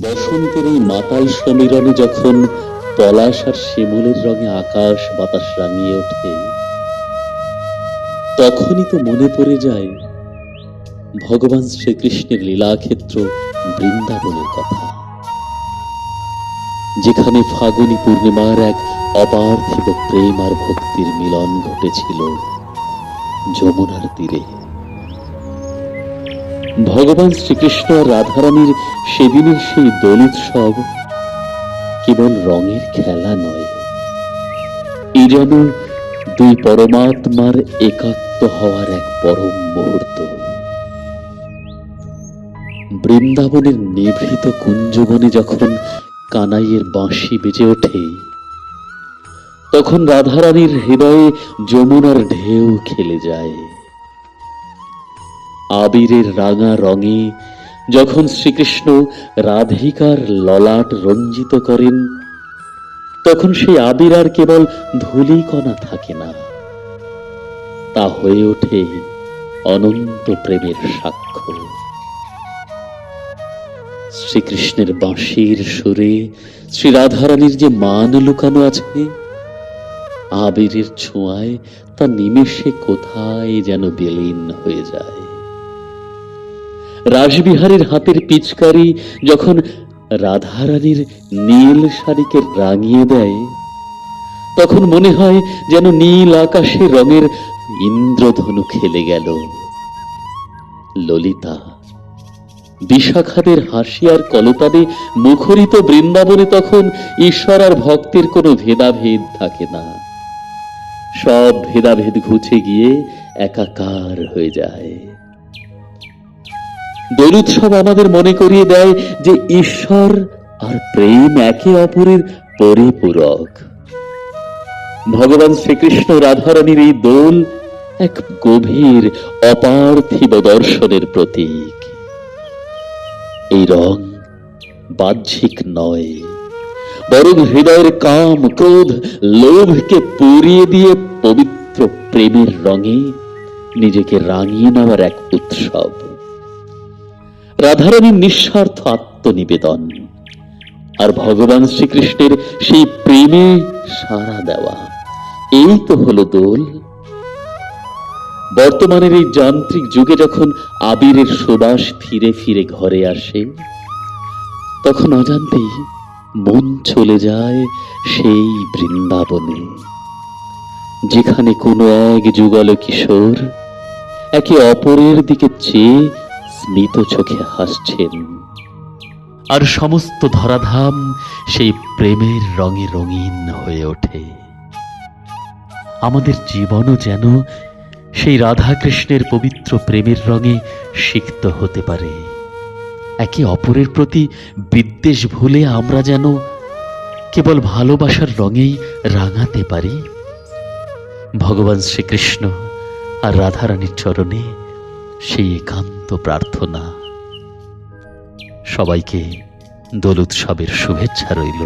বসন্তের এই মাতাল সমীরণে যখন পলাশ আর শিমুলের রঙে আকাশ বাতাস রাঙিয়ে ওঠে, তখনই তো মনে পড়ে যায় ভগবান শ্রীকৃষ্ণের লীলাক্ষেত্র বৃন্দাবনের কথা, যেখানে ফাগুনী পূর্ণিমার এক অপার্থিব প্রেম আর ভক্তির মিলন ঘটেছিল যমুনার তীরে। ভগবান শ্রীকৃষ্ণ আর রাধারানীর সেদিনের সেই দোল উৎসব কেবল রঙের খেলা নয়, এ যেন দুই পরমাত্মার একাত্ম হওয়ার এক পরম মুহূর্ত। বৃন্দাবনের নিভৃত কুঞ্জবনে যখন কানাইয়ের বাঁশি বেজে ওঠে, তখন রাধারানীর হৃদয়ে যমুনার ঢেউ খেলে যায়। আবিরের রাঙা রঙে যখন শ্রীকৃষ্ণ রাধিকার ললাট রঞ্জিত করেন, তখন সেই আবির আর কেবল ধূলিকণা থাকে না, তা হয়ে ওঠে অনন্ত প্রেমের সাক্ষ্য। শ্রীকৃষ্ণের বাঁশির সুরে শ্রী রাধারানীর যে মান লুকানো আছে, আবিরের ছোঁয়ায় তা নিমেষে কোথায় যেন বিলীন হয়ে যায়। রাসবিহারীর হাতের পিচকারি যখন রাধারানীর নীল শাড়িকে রাঙিয়ে দেয়, তখন মনে হয় যেন নীল আকাশে রঙের ইন্দ্রধনু খেলে গেল। ললিতা, বিশাখাদের হাসি আর কলতানে মুখরিত বৃন্দাবনে তখন ঈশ্বর আর ভক্তের কোনো ভেদাভেদ থাকে না, সব ভেদাভেদ ঘুচে গিয়ে একাকার হয়ে যায়। দোল উৎসব আমাদের মনে করিয়ে দেয় যে ঈশ্বর আর প্রেম একে অপরের পরিপূরক। ভগবান শ্রীকৃষ্ণ রাধারানীর এই দোল এক গভীর অপার্থিব দর্শনের প্রতীক। এই রং বাহ্যিক নয়, বরং হৃদয়ের কাম, ক্রোধ, লোভকে পুড়িয়ে দিয়ে পবিত্র প্রেমের রঙে নিজেকে রাঙিয়ে নেওয়ার এক উৎসব। রাধারানীর নিঃস্বার্থ আত্মনিবেদন আর ভগবান শ্রীকৃষ্ণের সেই প্রেমে সাড়া দেওয়া, এই তো হলো দোল। বর্তমানের এই যান্ত্রিক যুগে যখন আবিরের সুবাস ফিরে ফিরে ঘরে আসে, তখন অজান্তেই মন চলে যায় সেই বৃন্দাবনে, যেখানে কোনো এক যুগল কিশোর একে অপরের দিকে চেয়ে স্মিত চোখে হাসছেন, আর সমস্ত ধরাধাম সেই প্রেমের রঙে রঙিন হয়ে ওঠে। আমাদের জীবনও যেন সেই রাধা কৃষ্ণের পবিত্র প্রেমের রঙে সিক্ত হতে পারে। একে অপরের প্রতি বিদ্বেষ ভুলে আমরা যেন কেবল ভালোবাসার রঙেই রাঙাতে পারি। ভগবান শ্রীকৃষ্ণ আর রাধারানীর চরণে সেই একান্ত প্রার্থনা। সবাইকে দোল উৎসবের শুভেচ্ছা রইল।